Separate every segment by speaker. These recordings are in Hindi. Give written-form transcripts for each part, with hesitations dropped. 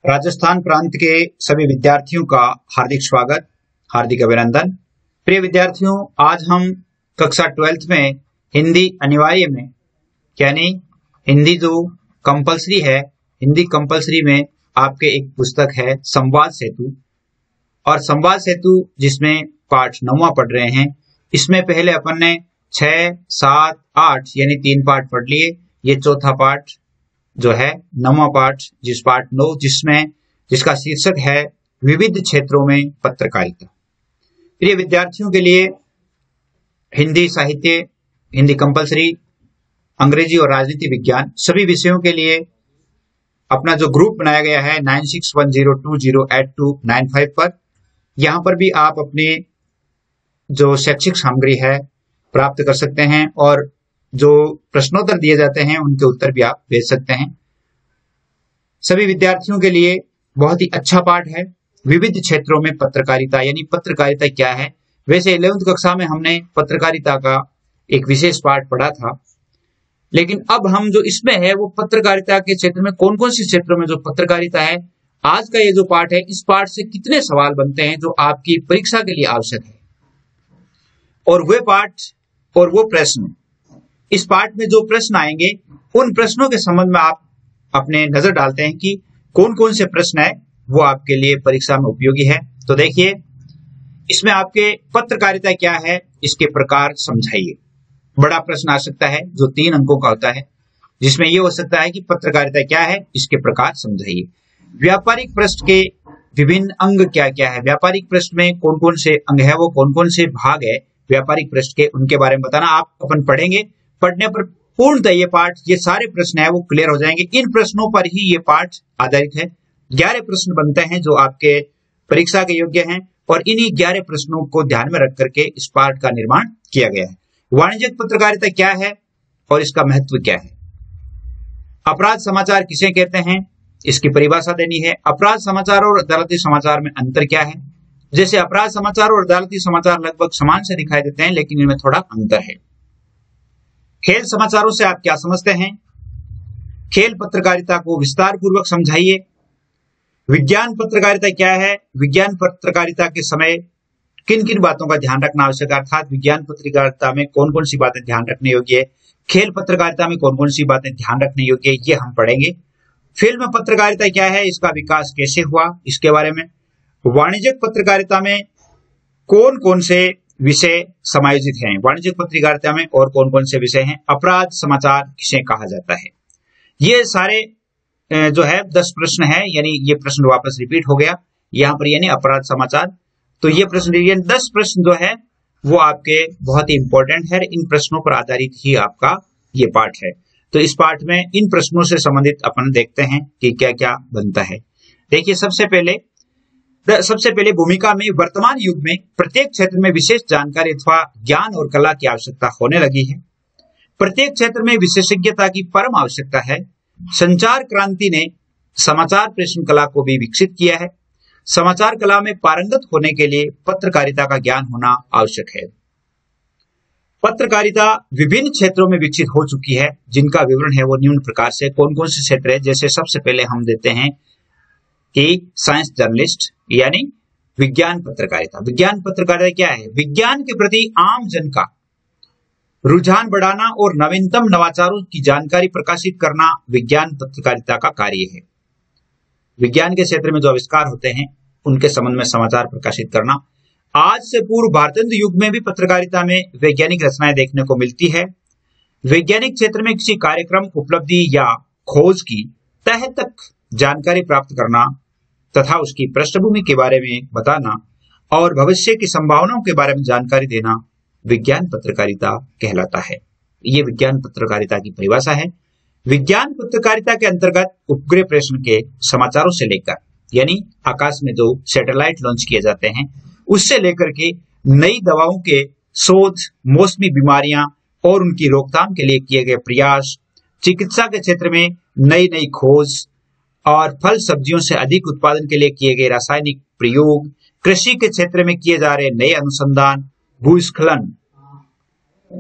Speaker 1: राजस्थान प्रांत के सभी विद्यार्थियों का हार्दिक स्वागत, हार्दिक अभिनंदन। प्रिय विद्यार्थियों, आज हम कक्षा 12th में हिंदी अनिवार्य में यानी हिंदी जो कंपलसरी है, हिंदी कंपलसरी में आपके एक पुस्तक है संवाद सेतु, और संवाद सेतु जिसमें पाठ 9वां पढ़ रहे हैं। इसमें पहले अपन ने 6, 7, 8 यानी 3 पाठ पढ़ लिए। ये चौथा पाठ जो है 9वां पाठ, जिस पाठ 9 जिसका शीर्षक है विविध क्षेत्रों में पत्रकारिता। प्रिय विद्यार्थियों के लिए हिंदी साहित्य, हिंदी कंपलसरी, अंग्रेजी और राजनीति विज्ञान सभी विषयों के लिए अपना जो ग्रुप बनाया गया है 9610208295 पर, यहां पर भी आप अपने जो शैक्षिक सामग्री है प्राप्त कर सकते हैं और जो प्रश्नोत्तर दिए जाते हैं उनके उत्तर भी आप भेज सकते हैं। सभी विद्यार्थियों के लिए बहुत ही अच्छा पाठ है विविध क्षेत्रों में पत्रकारिता, यानी पत्रकारिता क्या है। वैसे 11वीं कक्षा में हमने पत्रकारिता का एक विशेष पाठ पढ़ा था, लेकिन अब हम जो इसमें है वो पत्रकारिता के क्षेत्र में कौन कौन से क्षेत्रों में जो पत्रकारिता है, आज का ये जो पाठ है, इस पाठ से कितने सवाल बनते हैं जो आपकी परीक्षा के लिए आवश्यक है, और वे पाठ और वो प्रश्न, इस पाठ में जो प्रश्न आएंगे उन प्रश्नों के संबंध में आप अपने नजर डालते हैं कि कौन कौन से प्रश्न है वो आपके लिए परीक्षा में उपयोगी है। तो देखिए, इसमें आपके पत्रकारिता क्या है इसके प्रकार समझाइए। बड़ा प्रश्न आ सकता है जो 3 अंकों का होता है, जिसमें यह हो सकता है कि पत्रकारिता क्या है इसके प्रकार समझाइए। व्यापारिक पृष्ठ के विभिन्न अंग क्या क्या है, व्यापारिक पृष्ठ में कौन कौन से अंग है, वो कौन कौन से भाग है व्यापारिक पृष्ठ के, उनके बारे में बताना। आप अपन पढ़ेंगे, पढ़ने पर पूर्णतः ये पाठ, ये सारे प्रश्न है वो क्लियर हो जाएंगे। इन प्रश्नों पर ही ये पाठ आधारित है। 11 प्रश्न बनते हैं जो आपके परीक्षा के योग्य हैं, और इन्हीं 11 प्रश्नों को ध्यान में रख करके इस पाठ का निर्माण किया गया है। वाणिज्यिक पत्रकारिता क्या है और इसका महत्व क्या है। अपराध समाचार किसे कहते हैं, इसकी परिभाषा देनी है। अपराध समाचार और अदालती समाचार में अंतर क्या है। जैसे अपराध समाचार और अदालती समाचार लगभग समान से दिखाई देते हैं, लेकिन इनमें थोड़ा अंतर है। खेल समाचारों से आप क्या समझते हैं, खेल पत्रकारिता को विस्तार पूर्वक समझाइए। विज्ञान पत्रकारिता क्या है, विज्ञान पत्रकारिता के समय किन किन बातों का ध्यान रखना आवश्यक है, अर्थात विज्ञान पत्रकारिता में कौन कौन सी बातें ध्यान रखने योग्य है, खेल पत्रकारिता में कौन कौन सी बातें ध्यान रखने योग्य है, ये हम पढ़ेंगे। फिल्म पत्रकारिता क्या है, इसका विकास कैसे हुआ, इसके बारे में। वाणिज्यिक पत्रकारिता में कौन कौन से विषय समायोजित हैं, वाणिज्यिक पत्रकारिता में और कौन कौन से विषय हैं। अपराध समाचार किसे कहा जाता है। ये सारे जो है 10 प्रश्न है, यानी ये प्रश्न वापस रिपीट हो गया यहाँ पर, यानी अपराध समाचार। तो ये प्रश्न, ये 10 प्रश्न जो है वो आपके बहुत ही इंपॉर्टेंट है। इन प्रश्नों पर आधारित ही आपका ये पाठ है। तो इस पाठ में इन प्रश्नों से संबंधित अपन देखते हैं कि क्या क्या बनता है। देखिए, सबसे पहले भूमिका में वर्तमान युग में प्रत्येक क्षेत्र में विशेष जानकारी अथवा ज्ञान और कला की आवश्यकता होने लगी है। प्रत्येक क्षेत्र में विशेषज्ञता की परम आवश्यकता है। संचार क्रांति ने समाचार प्रेषण कला को भी विकसित किया है। समाचार कला में पारंगत होने के लिए पत्रकारिता का ज्ञान होना आवश्यक है। पत्रकारिता विभिन्न क्षेत्रों में विकसित हो चुकी है, जिनका विवरण है वो निम्न प्रकार से। कौन कौन से क्षेत्र है, जैसे सबसे पहले हम देते हैं कि साइंस जर्नलिस्ट यानी विज्ञान पत्रकारिता। विज्ञान पत्रकारिता क्या है, विज्ञान के प्रति आम जन का रुझान बढ़ाना और नवीनतम नवाचारों की जानकारी प्रकाशित करना विज्ञान पत्रकारिता का कार्य है। विज्ञान के क्षेत्र में जो आविष्कार होते हैं उनके संबंध में समाचार प्रकाशित करना। आज से पूर्व भारतेंदु युग में भी पत्रकारिता में वैज्ञानिक रचनाएं देखने को मिलती है। वैज्ञानिक क्षेत्र में किसी कार्यक्रम, उपलब्धि या खोज की तह तक जानकारी प्राप्त करना तथा उसकी पृष्ठभूमि के बारे में बताना और भविष्य की संभावनाओं के बारे में जानकारी देना विज्ञान पत्रकारिता कहलाता है। ये विज्ञान पत्रकारिता की परिभाषा है। विज्ञान पत्रकारिता के अंतर्गत उपग्रह प्रेषण के समाचारों से लेकर, यानी आकाश में जो सैटेलाइट लॉन्च किए जाते हैं उससे लेकर के नई दवाओं के शोध, मौसमी बीमारियां और उनकी रोकथाम के लिए किए गए प्रयास, चिकित्सा के क्षेत्र में नई नई खोज और फल सब्जियों से अधिक उत्पादन के लिए किए गए रासायनिक प्रयोग, कृषि के क्षेत्र में किए जा रहे नए अनुसंधान,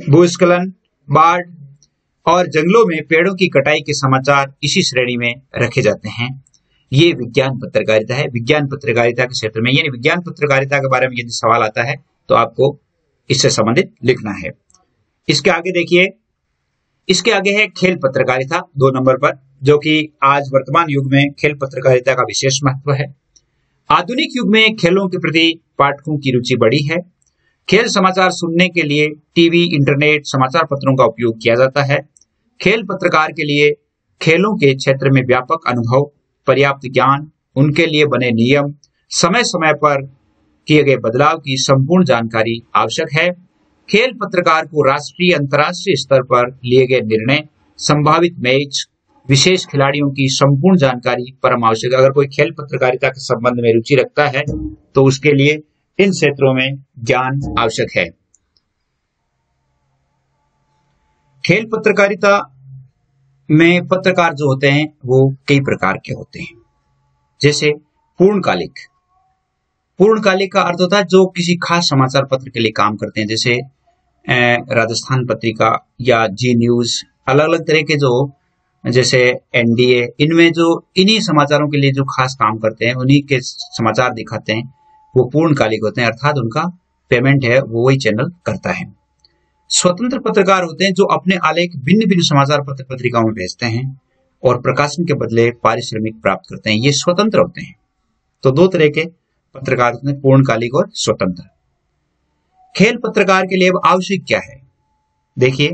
Speaker 1: भूस्खलन, बाढ़ और जंगलों में पेड़ों की कटाई के समाचार इसी श्रेणी में रखे जाते हैं। ये विज्ञान पत्रकारिता है। विज्ञान पत्रकारिता के क्षेत्र में, यानी विज्ञान पत्रकारिता के बारे में यदि सवाल आता है तो आपको इससे संबंधित लिखना है। इसके आगे देखिए, इसके आगे है खेल पत्रकारिता 2 नंबर पर, जो कि आज वर्तमान युग में खेल पत्रकारिता का विशेष महत्व है। आधुनिक युग में खेलों के प्रति पाठकों की रुचि बढ़ी है। खेल समाचार सुनने के लिए टीवी, इंटरनेट, समाचार पत्रों का उपयोग किया जाता है। खेल पत्रकार के लिए खेलों के क्षेत्र में व्यापक अनुभव, पर्याप्त ज्ञान, उनके लिए बने नियम, समय समय पर किए गए बदलाव की संपूर्ण जानकारी आवश्यक है। खेल पत्रकार को राष्ट्रीय, अंतर्राष्ट्रीय स्तर पर लिए गए निर्णय, संभावित मैच, विशेष खिलाड़ियों की संपूर्ण जानकारी परम आवश्यक। अगर कोई खेल पत्रकारिता के संबंध में रुचि रखता है तो उसके लिए इन क्षेत्रों में ज्ञान आवश्यक है। खेल पत्रकारिता में पत्रकार जो होते हैं वो कई प्रकार के होते हैं। जैसे पूर्णकालिक। पूर्णकालिक का अर्थ होता है जो किसी खास समाचार पत्र के लिए काम करते हैं, जैसे राजस्थान पत्रिका या जी न्यूज, अलग अलग तरह के जो, जैसे एनडीए, इनमें जो इन्हीं समाचारों के लिए जो खास काम करते हैं, उन्हीं के समाचार दिखाते हैं, वो पूर्णकालिक होते हैं, अर्थात उनका पेमेंट है वो वही चैनल करता है। स्वतंत्र पत्रकार होते हैं जो अपने आलेख भिन्न भिन्न समाचार पत्र पत्रिकाओं में भेजते हैं और प्रकाशन के बदले पारिश्रमिक प्राप्त करते हैं। ये स्वतंत्र होते हैं। तो 2 तरह के पत्रकार होते हैं, पूर्णकालिक और स्वतंत्र। खेल पत्रकार के लिए अब आवश्यक क्या है? देखिए,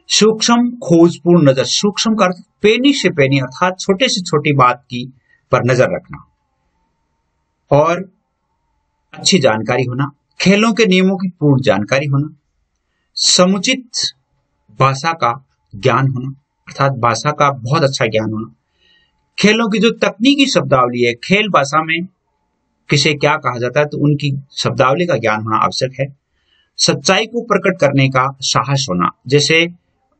Speaker 1: सूक्ष्म खोजपूर्ण नजर। सूक्ष्म का अर्थ पेनी से पेनी, अर्थात छोटे से छोटी बात की पर नजर रखना, और अच्छी जानकारी होना, खेलों के नियमों की पूर्ण जानकारी होना, समुचित भाषा का ज्ञान होना, अर्थात भाषा का बहुत अच्छा ज्ञान होना, खेलों की जो तकनीकी शब्दावली है, खेल भाषा में किसे क्या कहा जाता है तो उनकी शब्दावली का ज्ञान होना आवश्यक है। सच्चाई को प्रकट करने का साहस होना, जैसे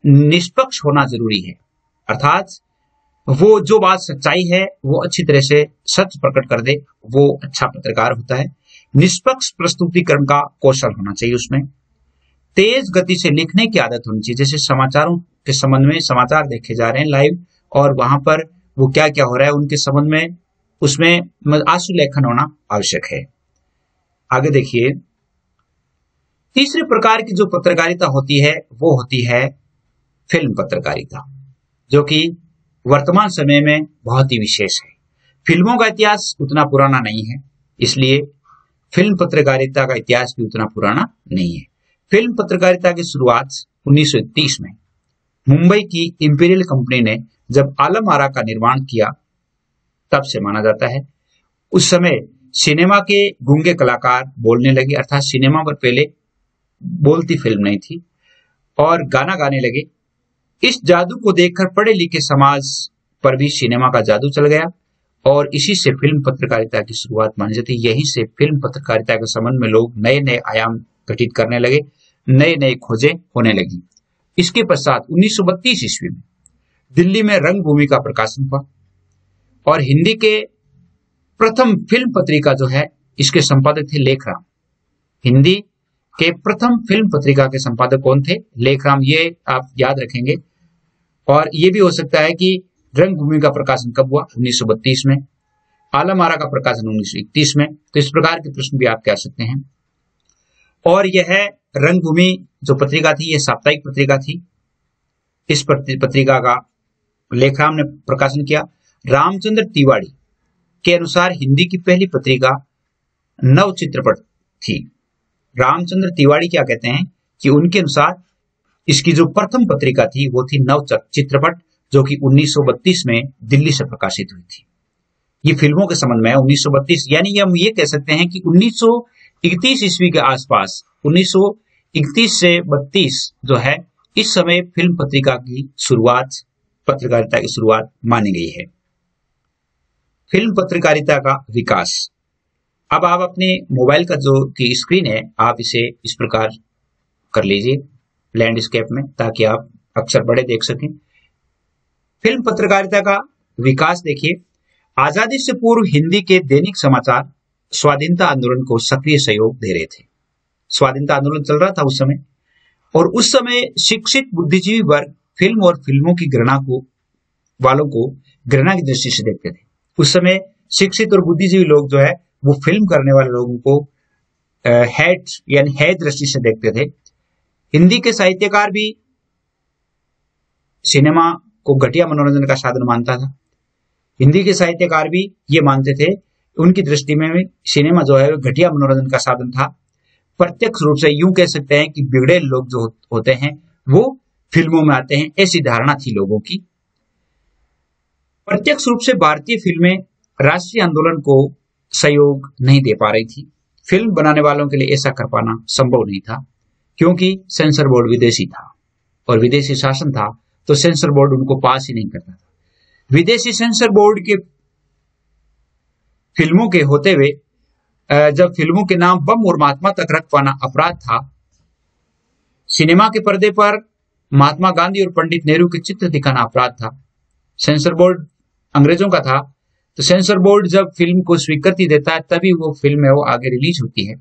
Speaker 1: निष्पक्ष होना जरूरी है, अर्थात वो जो बात सच्चाई है वो अच्छी तरह से सच प्रकट कर दे, वो अच्छा पत्रकार होता है। निष्पक्ष प्रस्तुतिकरण का कौशल होना चाहिए उसमें। तेज गति से लिखने की आदत होनी चाहिए, जैसे समाचारों के संबंध में समाचार देखे जा रहे हैं लाइव, और वहां पर वो क्या क्या हो रहा है उनके संबंध में, उसमें आंसू लेखन होना आवश्यक है। आगे देखिए, तीसरे प्रकार की जो पत्रकारिता होती है वो होती है फिल्म पत्रकारिता, जो कि वर्तमान समय में बहुत ही विशेष है। फिल्मों का इतिहास उतना पुराना नहीं है, इसलिए फिल्म पत्रकारिता का इतिहास भी उतना पुराना नहीं है। फिल्म पत्रकारिता की शुरुआत 1931 में मुंबई की इंपीरियल कंपनी ने जब आलम आरा का निर्माण किया तब से माना जाता है। उस समय सिनेमा के गूंगे कलाकार बोलने लगे, अर्थात सिनेमा पर पहले बोलती फिल्म नहीं थी, और गाना गाने लगे। इस जादू को देखकर पढ़े लिखे समाज पर भी सिनेमा का जादू चल गया, और इसी से फिल्म पत्रकारिता की शुरुआत मानी जाती है। यहीं से फिल्म पत्रकारिता के संबंध में लोग नए नए आयाम गठित करने लगे, नए नए खोजें होने लगी। इसके पश्चात 1932 ईस्वी में दिल्ली में रंगभूमि का प्रकाशन हुआ, और हिंदी के प्रथम फिल्म पत्रिका जो है इसके संपादक थे लेखराम। हिंदी के प्रथम फिल्म पत्रिका के संपादक कौन थे? लेखराम। ये आप याद रखेंगे। और ये भी हो सकता है कि रंगभूमि का प्रकाशन कब हुआ? 1932 में। आलम आरा का प्रकाशन 1931 में। तो इस प्रकार के प्रश्न भी आप कह सकते हैं। और यह रंगभूमि जो पत्रिका थी, यह साप्ताहिक पत्रिका थी। इस पत्रिका का लेखराम ने प्रकाशन किया। रामचंद्र तिवारी के अनुसार हिंदी की पहली पत्रिका नव चित्रपट थी। रामचंद्र तिवारी क्या कहते हैं कि उनके अनुसार इसकी जो प्रथम पत्रिका थी वो थी नव चित्रपट, जो कि 1932 में दिल्ली से प्रकाशित हुई थी। ये फिल्मों के संबंध में है 1932, यानी हम ये कह सकते हैं कि 1931 ईस्वी के आसपास, 1931 से 32 जो है, इस समय फिल्म पत्रिका की शुरुआत, पत्रकारिता की शुरुआत मानी गई है। फिल्म पत्रकारिता का विकास। अब आप अपने मोबाइल का जो की स्क्रीन है, आप इसे इस प्रकार कर लीजिए लैंडस्केप में, ताकि आप अक्षर बड़े देख सकें। फिल्म पत्रकारिता का विकास देखिए, आजादी से पूर्व हिंदी के दैनिक समाचार स्वाधीनता आंदोलन को सक्रिय सहयोग दे रहे थे। स्वाधीनता आंदोलन चल रहा था उस समय, और उस समय शिक्षित बुद्धिजीवी वर्ग फिल्म और फिल्मों की घृणा को, वालों को घृणा की दृष्टि से देखते थे। उस समय शिक्षित और बुद्धिजीवी लोग जो है वो फिल्म करने वाले लोगों को हेट यानी हे दृष्टि से देखते थे। हिंदी के साहित्यकार भी सिनेमा को घटिया मनोरंजन का साधन मानता था। हिंदी के साहित्यकार भी ये मानते थे, उनकी दृष्टि में सिनेमा जो है घटिया मनोरंजन का साधन था। प्रत्यक्ष रूप से यूं कह सकते हैं कि बिगड़े लोग जो होते हैं वो फिल्मों में आते हैं, ऐसी धारणा थी लोगों की। प्रत्यक्ष रूप से भारतीय फिल्में राष्ट्रीय आंदोलन को सहयोग नहीं दे पा रही थी। फिल्म बनाने वालों के लिए ऐसा कर पाना संभव नहीं था, क्योंकि सेंसर बोर्ड विदेशी था और विदेशी शासन था, तो सेंसर बोर्ड उनको पास ही नहीं करता था। विदेशी सेंसर बोर्ड के फिल्मों के होते हुए जब फिल्मों के नाम बम और महात्मा तक रख पाना अपराध था, सिनेमा के पर्दे पर महात्मा गांधी और पंडित नेहरू के चित्र दिखाना अपराध था। सेंसर बोर्ड अंग्रेजों का था, तो सेंसर बोर्ड जब फिल्म को स्वीकृति देता है तभी वो फिल्म है वो आगे रिलीज होती है।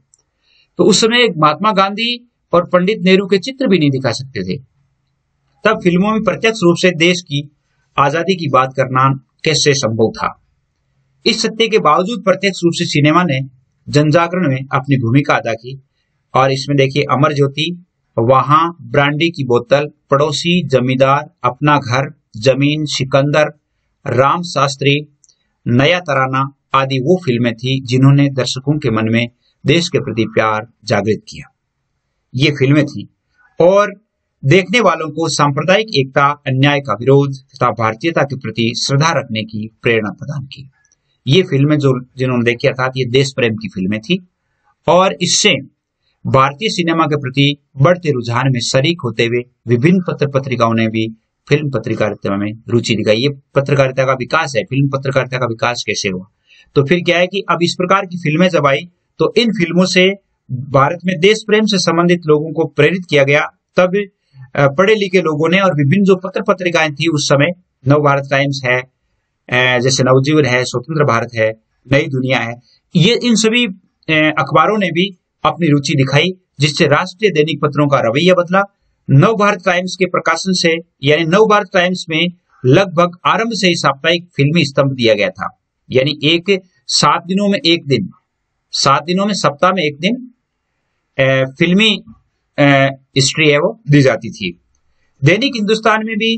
Speaker 1: तो उस समय महात्मा गांधी और पंडित नेहरू के चित्र भी नहीं दिखा सकते थे। तब फिल्मों में प्रत्यक्ष रूप से देश की आजादी की बात करना कैसे संभव था। इस सत्य के बावजूद प्रत्यक्ष रूप से सिनेमा ने जनजागरण में अपनी भूमिका अदा की। और इसमें देखिए अमर ज्योति, वहां, ब्रांडी की बोतल, पड़ोसी, जमींदार, अपना घर, जमीन, सिकंदर, राम शास्त्री, नया तराना आदि वो फिल्में थी जिन्होंने दर्शकों के मन में देश के प्रति प्यार जागृत किया। ये फिल्में थी और देखने वालों को सांप्रदायिक एकता, अन्याय का विरोध तथा भारतीयता के प्रति श्रद्धा रखने की प्रेरणा प्रदान की। ये फिल्में जो जिन्होंने देखी अर्थात ये देश प्रेम की फिल्में थी और इससे भारतीय सिनेमा के प्रति बढ़ते रुझान में शरीक होते हुए विभिन्न पत्र पत्रिकाओं ने भी फिल्म पत्रकारिता में रुचि दिखाई। ये पत्रकारिता का विकास है। फिल्म पत्रकारिता का विकास कैसे हुआ, तो फिर क्या है कि अब इस प्रकार की फिल्में जब आई तो इन फिल्मों से भारत में देश प्रेम से संबंधित लोगों को प्रेरित किया गया। तब पढ़े लिखे लोगों ने और विभिन्न जो पत्र पत्रिकाएं थी उस समय, नव भारत टाइम्स है, जैसे नवजीवन है, स्वतंत्र भारत है, नई दुनिया है, ये इन सभी अखबारों ने भी अपनी रुचि दिखाई, जिससे राष्ट्रीय दैनिक पत्रों का रवैया बदला। नव भारत टाइम्स के प्रकाशन से यानी नव भारत टाइम्स में लगभग आरंभ से ही साप्ताहिक फिल्मी स्तंभ दिया गया था, यानी 7 दिनों में एक दिन, 7 दिनों में सप्ताह में एक दिन फिल्मी हिस्ट्री है वो दी जाती थी। दैनिक हिंदुस्तान में भी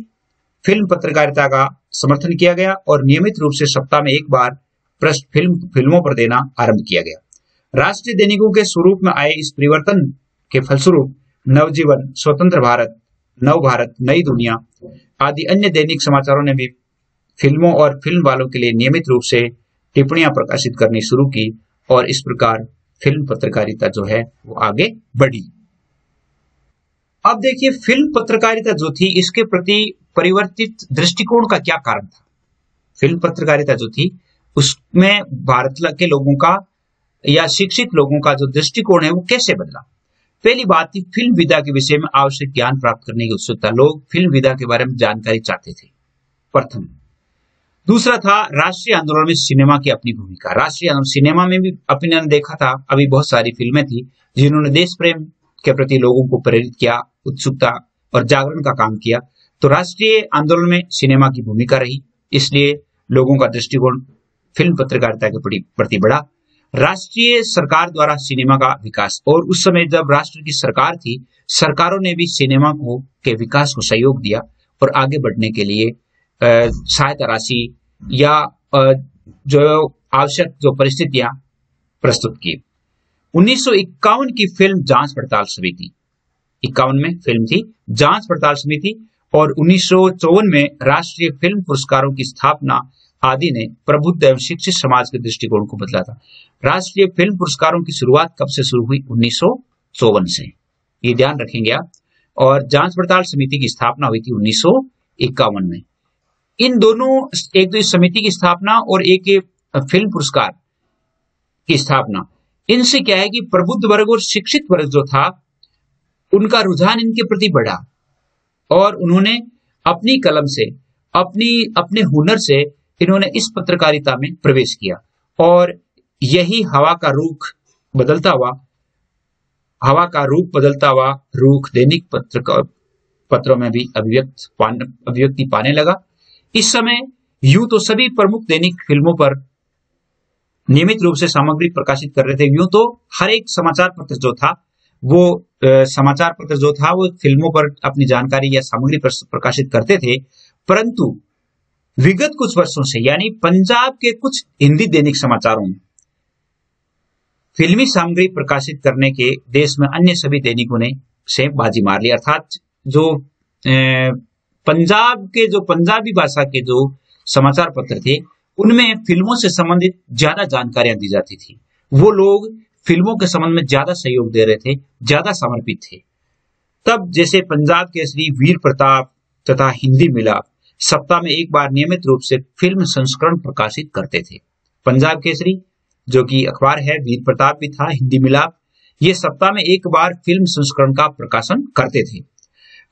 Speaker 1: फिल्म पत्रकारिता का समर्थन किया गया और नियमित रूप से सप्ताह में एक बार फिल्मों पर देना आरंभ किया गया। राष्ट्रीय दैनिकों के स्वरूप में आए इस परिवर्तन के फलस्वरूप नवजीवन, स्वतंत्र भारत, नव भारत, नई दुनिया आदि अन्य दैनिक समाचारों ने भी फिल्मों और फिल्म वालों के लिए नियमित रूप से टिप्पणियां प्रकाशित करनी शुरू की और इस प्रकार फिल्म पत्रकारिता जो है वो आगे बढ़ी। अब देखिए फिल्म पत्रकारिता जो थी इसके प्रति परिवर्तित दृष्टिकोण का क्या कारण था। फिल्म पत्रकारिता जो थी उसमें भारत के लोगों का या शिक्षित लोगों का जो दृष्टिकोण है वो कैसे बदला। पहली बात थी फिल्म विधा के विषय में आवश्यक ज्ञान प्राप्त करने की उत्सुकता। लोग फिल्म विधा के बारे में जानकारी चाहते थे, प्रथम। दूसरा था राष्ट्रीय आंदोलन में सिनेमा की अपनी भूमिका। राष्ट्रीय आंदोलन सिनेमा में भी अपने देखा था, अभी बहुत सारी फिल्में थी जिन्होंने देश प्रेम के प्रति लोगों को प्रेरित किया, उत्सुकता और जागरण का काम किया। तो राष्ट्रीय आंदोलन में सिनेमा की भूमिका रही, इसलिए लोगों का दृष्टिकोण फिल्म पत्रकारिता के प्रति बढ़ा। राष्ट्रीय सरकार द्वारा सिनेमा का विकास, और उस समय जब राष्ट्र की सरकार थी, सरकारों ने भी सिनेमा को के विकास को सहयोग दिया और आगे बढ़ने के लिए सहायता राशि या जो आवश्यक जो परिस्थितियां प्रस्तुत की। 1951 की फिल्म जांच पड़ताल समिति, 51 में फिल्म थी जांच पड़ताल समिति, और 1954 में राष्ट्रीय फिल्म पुरस्कारों की स्थापना आदि ने प्रबुद्ध एवं शिक्षित समाज के दृष्टिकोण को बदला था। राष्ट्रीय फिल्म पुरस्कारों की शुरुआत कब से शुरू हुई? 1954 से, ये ध्यान रखेंगे आप। और जांच पड़ताल समिति की स्थापना हुई थी 1951 में। इन दोनों, एक तो इस समिति की स्थापना और एक फिल्म पुरस्कार की स्थापना, इनसे क्या है कि प्रबुद्ध वर्ग और शिक्षित वर्ग जो था उनका रुझान इनके प्रति बढ़ा और उन्होंने अपनी कलम से, अपने हुनर से इन्होंने इस पत्रकारिता में प्रवेश किया और यही हवा का रुख बदलता हुआ रुख दैनिक पत्रों में भी अभिव्यक्ति पाने लगा। इस समय यूं तो सभी प्रमुख दैनिक फिल्मों पर नियमित रूप से सामग्री प्रकाशित कर रहे थे। यूं तो हर एक समाचार पत्र जो था वो फिल्मों पर अपनी जानकारी या सामग्री प्रकाशित करते थे, परंतु विगत कुछ वर्षों से यानी पंजाब के कुछ हिंदी दैनिक समाचारों में फिल्मी सामग्री प्रकाशित करने के देश में अन्य सभी दैनिकों ने से बाजी मार ली। अर्थात जो पंजाब के जो पंजाबी भाषा के जो समाचार पत्र थे उनमें फिल्मों से संबंधित ज्यादा जानकारियां दी जाती थी। वो लोग फिल्मों के संबंध में ज्यादा सहयोग दे रहे थे, ज्यादा समर्पित थे। तब जैसे पंजाब केसरी, वीर प्रताप तथा हिंदी मिलाप सप्ताह में एक बार नियमित रूप से फिल्म संस्करण प्रकाशित करते थे। पंजाब केसरी जो कि अखबार है, वीर प्रताप भी था, हिंदी मिलाप, ये सप्ताह में एक बार फिल्म संस्करण का प्रकाशन करते थे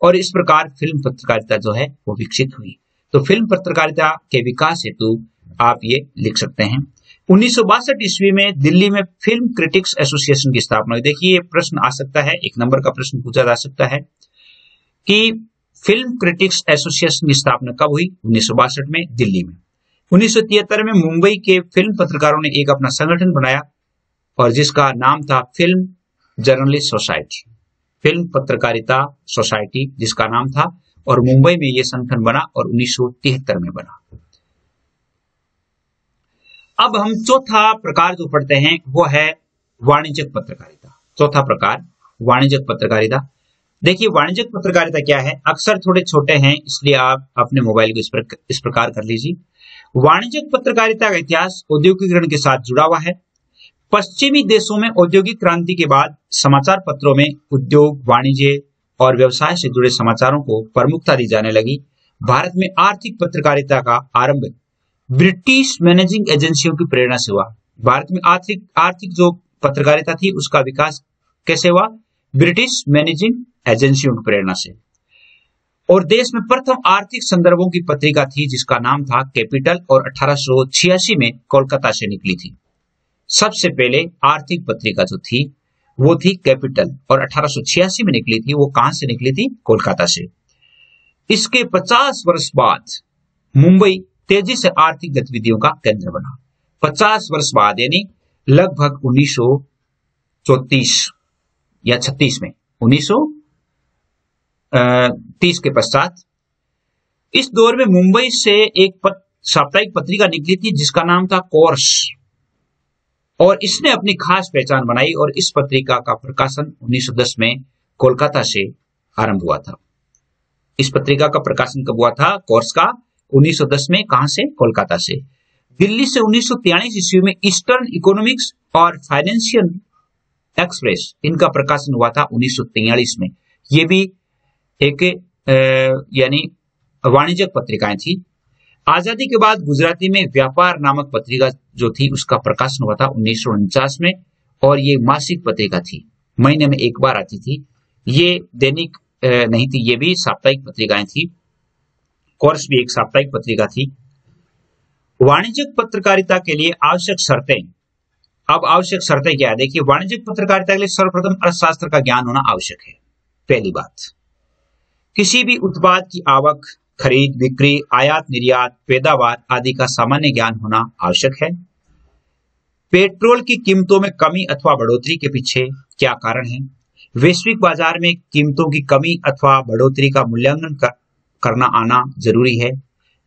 Speaker 1: और इस प्रकार फिल्म पत्रकारिता जो है वो विकसित हुई। तो फिल्म पत्रकारिता के विकास हेतु आप ये लिख सकते हैं। 1962 ईस्वी में दिल्ली में फिल्म क्रिटिक्स एसोसिएशन की स्थापना हुई। देखिए ये प्रश्न आ सकता है, एक नंबर का प्रश्न पूछा जा सकता है कि फिल्म क्रिटिक्स एसोसिएशन की स्थापना कब हुई? 1962 में दिल्ली में। 1973 में मुंबई के फिल्म पत्रकारों ने एक अपना संगठन बनाया और जिसका नाम था फिल्म जर्नलिस्ट सोसाइटी, फिल्म पत्रकारिता सोसाइटी जिसका नाम था, और मुंबई में यह संगठन बना और 1973 में बना। अब हम चौथा प्रकार जो पढ़ते हैं वो है वाणिज्यिक पत्रकारिता। चौथा प्रकार वाणिज्यिक पत्रकारिता। देखिए वाणिज्यिक पत्रकारिता क्या है? अक्षर थोड़े छोटे हैं इसलिए आप अपने मोबाइल को इस प्रकार कर लीजिए। वाणिज्यिक पत्रकारिता का इतिहास औद्योगिकरण के साथ जुड़ा हुआ है। पश्चिमी देशों में औद्योगिक क्रांति के बाद समाचार पत्रों में उद्योग, वाणिज्य और व्यवसाय से जुड़े समाचारों को प्रमुखता दी जाने लगी। भारत में आर्थिक पत्रकारिता का आरंभ ब्रिटिश मैनेजिंग एजेंसियों की प्रेरणा से हुआ। भारत में आर्थिक जो पत्रकारिता थी उसका विकास कैसे हुआ? ब्रिटिश मैनेजिंग एजेंसियों की प्रेरणा से। और देश में प्रथम आर्थिक संदर्भों की पत्रिका थी जिसका नाम था कैपिटल और 1886 में कोलकाता से निकली थी। सबसे पहले आर्थिक पत्रिका जो थी वो थी कैपिटल और 1886 में निकली थी। वो कहां से निकली थी? कोलकाता से। इसके 50 वर्ष बाद मुंबई तेजी से आर्थिक गतिविधियों का केंद्र बना। 50 वर्ष बाद यानी लगभग 1934 या 36 में, 1930 के पश्चात इस दौर में मुंबई से एक साप्ताहिक पत्रिका निकली थी जिसका नाम था कोर्स, और इसने अपनी खास पहचान बनाई और इस पत्रिका का प्रकाशन 1910 में कोलकाता से आरंभ हुआ था। इस पत्रिका का प्रकाशन कब हुआ था? कोर्स का 1910 में। कहां से? कोलकाता से। दिल्ली से 1943 ईस्वी में ईस्टर्न इकोनॉमिक्स और फाइनेंशियल एक्सप्रेस, इनका प्रकाशन हुआ था 1943 में। ये भी एक यानी वाणिज्यिक पत्रिकाएं थी। आजादी के बाद गुजराती में व्यापार नामक पत्रिका जो थी उसका प्रकाशन हुआ था 1949 में, और ये मासिक पत्रिका थी, महीने में एक बार आती थी। ये दैनिक नहीं थी, ये भी साप्ताहिक पत्रिकाएं थी। कोर्स भी एक साप्ताहिक पत्रिका थी। वाणिज्यिक पत्रकारिता के लिए आवश्यक शर्तें। अब आवश्यक शर्तें क्या है? देखिए वाणिज्यिक पत्रकारिता के लिए सर्वप्रथम अर्थशास्त्र का ज्ञान होना आवश्यक है। पहली बात, किसी भी उत्पाद की आवक, खरीद, बिक्री, आयात निर्यात, पैदावार आदि का सामान्य ज्ञान होना आवश्यक है। पेट्रोल की कीमतों में कमी अथवा बढ़ोतरी के पीछे क्या कारण है? वैश्विक बाजार में कीमतों की कमी अथवा बढ़ोतरी का मूल्यांकन करना आना जरूरी है।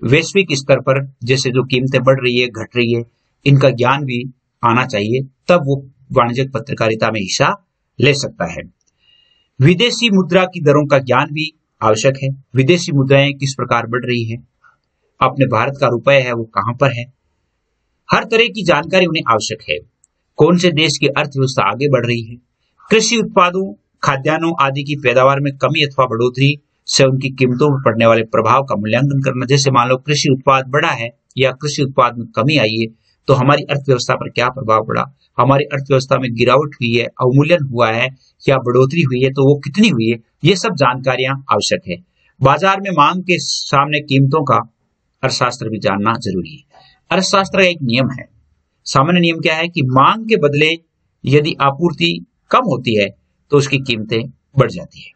Speaker 1: वैश्विक स्तर पर जैसे जो कीमतें बढ़ रही है, घट रही है, इनका ज्ञान भी आना चाहिए, तब वो वाणिज्यिक पत्रकारिता में हिस्सा ले सकता है। विदेशी मुद्रा की दरों का ज्ञान भी आवश्यक है। विदेशी मुद्राएं किस प्रकार बढ़ रही है, अपने भारत का रुपए है वो कहां पर है, हर तरह की जानकारी उन्हें आवश्यक है। कौन से देश की अर्थव्यवस्था आगे बढ़ रही है, कृषि उत्पादों, खाद्यान्नों आदि की पैदावार में कमी अथवा बढ़ोतरी से उनकी कीमतों पर पड़ने वाले प्रभाव का मूल्यांकन करना। जैसे मान लो कृषि उत्पाद बढ़ा है या कृषि उत्पाद में कमी आई है तो हमारी अर्थव्यवस्था पर क्या प्रभाव पड़ा, हमारी अर्थव्यवस्था में गिरावट हुई है, अवमूल्यन हुआ है या बढ़ोतरी हुई है तो वो कितनी हुई है, ये सब जानकारियां आवश्यक है। बाजार में मांग के सामने कीमतों का अर्थशास्त्र भी जानना जरूरी है। अर्थशास्त्र का एक नियम है, सामान्य नियम क्या है कि मांग के बदले यदि आपूर्ति कम होती है तो उसकी कीमतें बढ़ जाती है।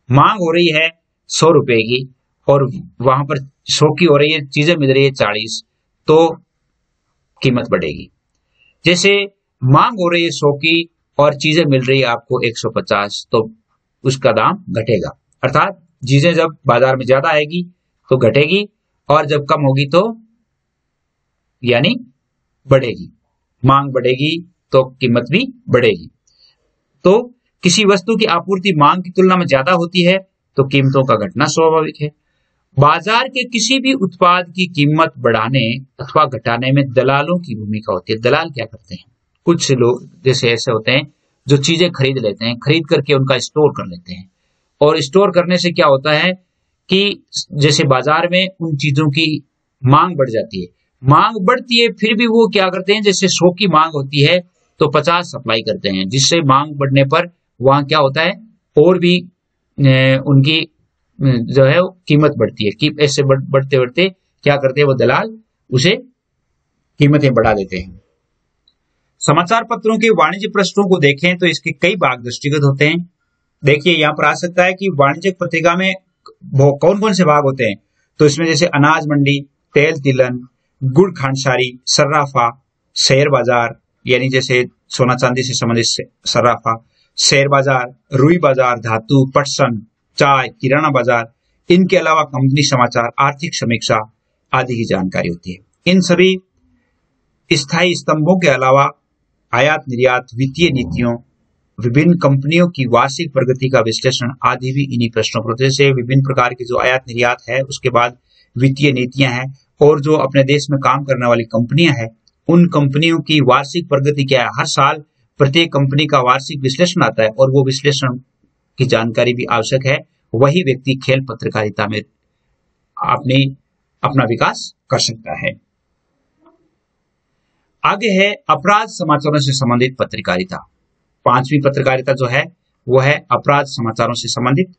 Speaker 1: मांग हो रही है 100 रुपए की और वहां पर 100 की हो रही है, चीजें मिल रही है 40, तो कीमत बढ़ेगी। जैसे मांग हो रही है 100 की और चीजें मिल रही है आपको 150, तो उसका दाम घटेगा। अर्थात चीजें जब बाजार में ज्यादा आएगी तो घटेगी, और जब कम होगी तो यानी बढ़ेगी। मांग बढ़ेगी तो कीमत भी बढ़ेगी। तो किसी वस्तु की आपूर्ति मांग की तुलना में ज्यादा होती है तो कीमतों का घटना स्वाभाविक है। बाजार के किसी भी उत्पाद की कीमत बढ़ाने अथवा घटाने में दलालों की भूमिका होती है। दलाल क्या करते हैं? कुछ लोग जैसे ऐसे होते हैं जो चीजें खरीद लेते हैं, खरीद करके उनका स्टोर कर लेते हैं, और स्टोर करने से क्या होता है कि जैसे बाजार में उन चीजों की मांग बढ़ जाती है, मांग बढ़ती है, फिर भी वो क्या करते हैं, जैसे 100 की मांग होती है तो 50 सप्लाई करते हैं, जिससे मांग बढ़ने पर वहां क्या होता है और भी उनकी जो है कीमत बढ़ती है। कि ऐसे बढ़ते बढ़ते क्या करते हैं वो दलाल, उसे कीमतें बढ़ा देते हैं। समाचार पत्रों के वाणिज्य पृष्ठों को देखें तो इसके कई भाग दृष्टिगत होते हैं। देखिए यहाँ पर आ सकता है कि वाणिज्यिक पत्रिका में कौन कौन से भाग होते हैं। तो इसमें जैसे अनाज मंडी, तेल तिलहन, गुड़ खांडसारी, सर्राफा, शेयर बाजार यानी जैसे सोना चांदी से संबंधित सर्राफा, शेयर बाजार, रुई बाजार, धातु, पटसन, चाय, किराना बाजार, इनके अलावा कंपनी समाचार, आर्थिक समीक्षा आदि की जानकारी होती है। इन सभी स्थायी स्तंभों के अलावा आयात निर्यात, वित्तीय नीतियों, विभिन्न कंपनियों की वार्षिक प्रगति का विश्लेषण आदि भी इन्हीं प्रश्नों पर। जैसे विभिन्न प्रकार की जो आयात निर्यात है, उसके बाद वित्तीय नीतियां हैं, और जो अपने देश में काम करने वाली कंपनियां हैं, उन कंपनियों की वार्षिक प्रगति क्या है। हर साल प्रत्येक कंपनी का वार्षिक विश्लेषण आता है, और वो विश्लेषण की जानकारी भी आवश्यक है। वही व्यक्ति खेल पत्रकारिता में अपना विकास कर सकता है। आगे है अपराध समाचारों से संबंधित पत्रकारिता। 5वीं पत्रकारिता जो है वो है अपराध समाचारों से संबंधित।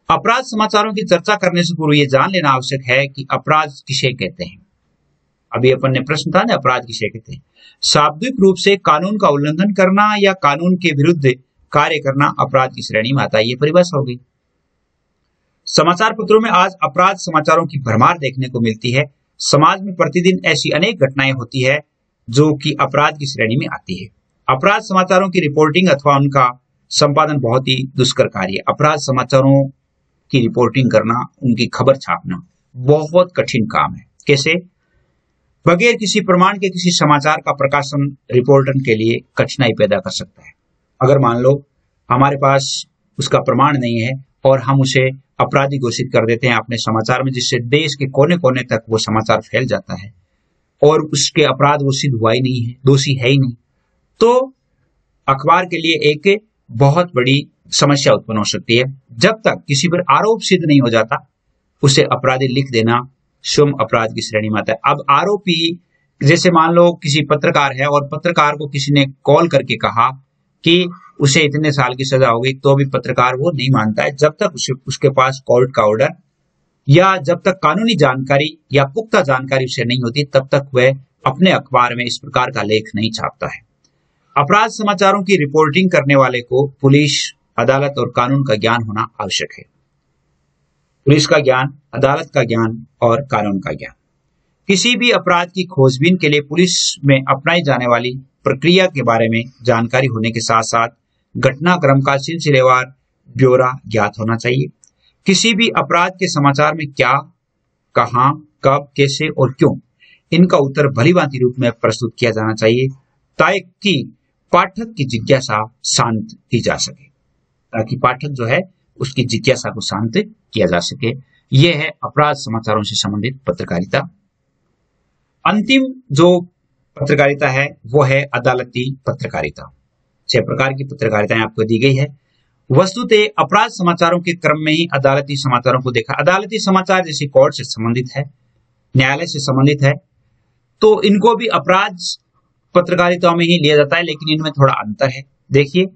Speaker 1: अपराध समाचारों की चर्चा करने से पूर्व ये जान लेना आवश्यक है कि अपराध किसे कहते हैं। अभी अपन ने प्रश्न था ना, अपराध किसे कहते हैं। शाब्दिक रूप से कानून का उल्लंघन करना या कानून के विरुद्ध कार्य करना अपराध की श्रेणी में आता है। ये परिभाषा हो गई। समाचार पत्रों में आज अपराध समाचारों की भरमार देखने को मिलती है। समाज में प्रतिदिन ऐसी अनेक घटनाएं होती है जो कि अपराध की श्रेणी में आती है। अपराध समाचारों की रिपोर्टिंग अथवा उनका संपादन बहुत ही दुष्कर कार्य है। अपराध समाचारों की रिपोर्टिंग करना, उनकी खबर छापना बहुत कठिन काम है। कैसे? बगैर किसी प्रमाण के किसी समाचार का प्रकाशन रिपोर्टर के लिए कठिनाई पैदा कर सकता है। अगर मान लो हमारे पास उसका प्रमाण नहीं है और हम उसे अपराधी घोषित कर देते हैं अपने समाचार में, जिससे देश के कोने कोने तक वो समाचार फैल जाता है और उसके अपराध वो सिद्ध हुआ ही नहीं है, दोषी है ही नहीं, तो अखबार के लिए एक बहुत बड़ी समस्या उत्पन्न हो सकती है। जब तक किसी पर आरोप सिद्ध नहीं हो जाता, उसे अपराधी लिख देना स्वयं अपराध की श्रेणी में आता है। अब आरोपी, जैसे मान लो किसी पत्रकार है और पत्रकार को किसी ने कॉल करके कहा कि उसे इतने साल की सजा हो गई, तो भी पत्रकार वो नहीं मानता है जब तक उसके पास कोर्ट का ऑर्डर या जब तक कानूनी जानकारी या पुख्ता जानकारी उसे नहीं होती, तब तक वह अपने अखबार में इस प्रकार का लेख नहीं छापता है। अपराध समाचारों की रिपोर्टिंग करने वाले को पुलिस, अदालत और कानून का ज्ञान होना आवश्यक है। पुलिस का ज्ञान, अदालत का ज्ञान और कानून का ज्ञान। किसी भी अपराध की खोजबीन के लिए पुलिस में अपनाई जाने वाली प्रक्रिया के बारे में जानकारी होने के साथ साथ घटनाक्रम का सिलसिलेवार ब्यौरा ज्ञात होना चाहिए। किसी भी अपराध के समाचार में क्या, कहां, कब, कैसे और क्यों, इनका उत्तर भलीभांति रूप में प्रस्तुत किया जाना चाहिए ताकि पाठक की जिज्ञासा शांत की जा सके, ताकि पाठक जो है उसकी जिज्ञासा को शांत किया जा सके। यह है अपराध समाचारों से संबंधित पत्रकारिता। अंतिम जो पत्रकारिता है वो है अदालती पत्रकारिता। 6 प्रकार की पत्रकारिताएं आपको दी गई है। वस्तुतः अपराध समाचारों के क्रम में ही अदालती समाचारों को देखा। अदालती समाचार जैसे कोर्ट से संबंधित है, न्यायालय से संबंधित है, तो इनको भी अपराध पत्रकारिता में ही लिया जाता है, लेकिन इनमें थोड़ा अंतर है। देखिए,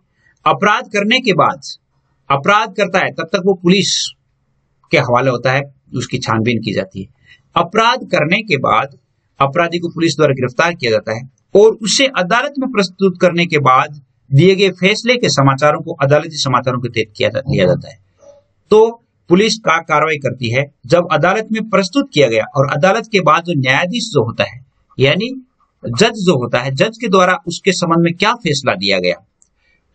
Speaker 1: अपराध करने के बाद अपराध करता है तब तक वो पुलिस के हवाले होता है, उसकी छानबीन की जाती है। अपराध करने के बाद अपराधी को पुलिस द्वारा गिरफ्तार किया जाता है और उसे अदालत में प्रस्तुत करने के बाद दिए गए फैसले के समाचारों को अदालती समाचारों के तहत लिया जाता है। तो पुलिस का कार्रवाई करती है जब अदालत में प्रस्तुत किया गया और अदालत के बाद जो न्यायाधीश जो होता है यानी जज जो होता है, जज के द्वारा उसके संबंध में क्या फैसला दिया गया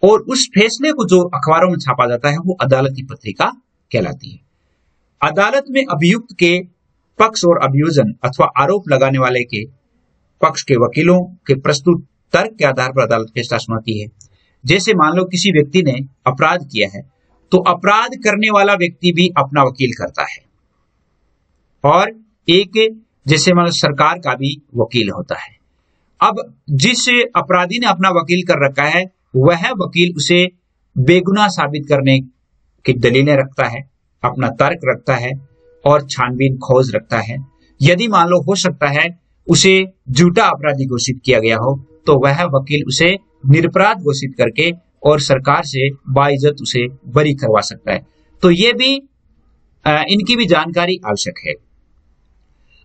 Speaker 1: और उस फैसले को जो अखबारों में छापा जाता है वो अदालती पत्रिका कहलाती है। अदालत में अभियुक्त के पक्ष और अभियोजन अथवा आरोप लगाने वाले के पक्ष के वकीलों के प्रस्तुत तर्क के आधार पर अदालत फैसला सुनाती है। जैसे मान लो किसी व्यक्ति ने अपराध किया है तो अपराध करने वाला व्यक्ति भी अपना वकील करता है और एक जैसे मान लो सरकार का भी वकील होता है। अब जिस अपराधी ने अपना वकील कर रखा है वह वकील उसे बेगुनाह साबित करने की दलीलें रखता है, अपना तर्क रखता है और छानबीन खोज रखता है। यदि मान लो हो सकता है उसे झूठा अपराधी घोषित किया गया हो तो वह वकील उसे निरपराध घोषित करके और सरकार से बाइज्जत उसे बरी करवा सकता है। तो ये भी इनकी भी जानकारी आवश्यक है।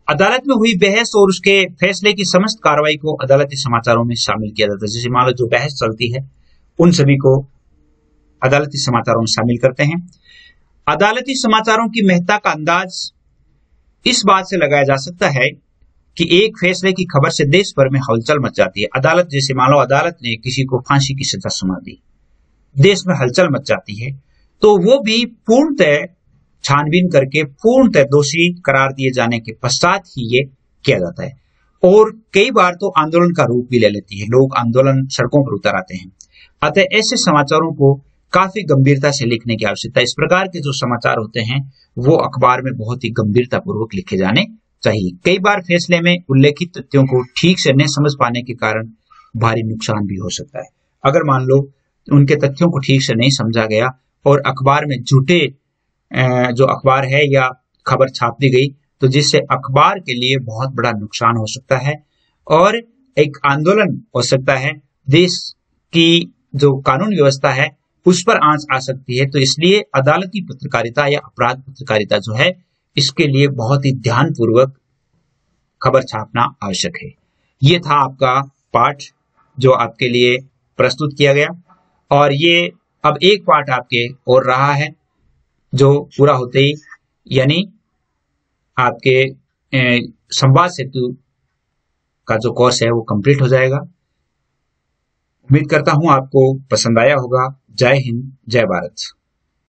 Speaker 1: अदालत में हुई बहस और उसके फैसले की समस्त कार्रवाई को अदालती समाचारों में शामिल किया जाता है। जैसे मान लो जो बहस चलती है उन सभी को अदालती समाचारों में शामिल करते हैं। अदालती समाचारों की महत्ता का अंदाज इस बात से लगाया जा सकता है कि एक फैसले की खबर से देश भर में हलचल मच जाती है। अदालत जैसे मान लो अदालत ने किसी को फांसी की सजा सुना दी, देश में हलचल मच जाती है, तो वो भी पूर्णतः छानबीन करके पूर्णतः दोषी करार दिए जाने के पश्चात ही ये किया जाता है। और कई बार तो आंदोलन का रूप भी ले लेती है, लोग आंदोलन सड़कों पर उतर आते हैं। अतः ऐसे समाचारों को काफी गंभीरता से लिखने की आवश्यकता है। इस प्रकार के जो समाचार होते हैं वो अखबार में बहुत ही गंभीरता पूर्वक लिखे जाने चाहिए। कई बार फैसले में उल्लेखित तथ्यों को ठीक से न समझ पाने के कारण भारी नुकसान भी हो सकता है। अगर मान लो उनके तथ्यों को ठीक से नहीं समझा गया और अखबार में झूठे जो अखबार है या खबर छाप दी गई तो जिससे अखबार के लिए बहुत बड़ा नुकसान हो सकता है और एक आंदोलन हो सकता है, देश की जो कानून व्यवस्था है उस पर आंच आ सकती है। तो इसलिए अदालती पत्रकारिता या अपराध पत्रकारिता जो है इसके लिए बहुत ही ध्यानपूर्वक खबर छापना आवश्यक है। ये था आपका पाठ जो आपके लिए प्रस्तुत किया गया और ये अब एक पाठ आपके और रहा है जो पूरा होते ही यानी आपके संवाद सेतु का जो कोर्स है वो कंप्लीट हो जाएगा। उम्मीद करता हूं आपको पसंद आया होगा। जय हिंद, जय भारत।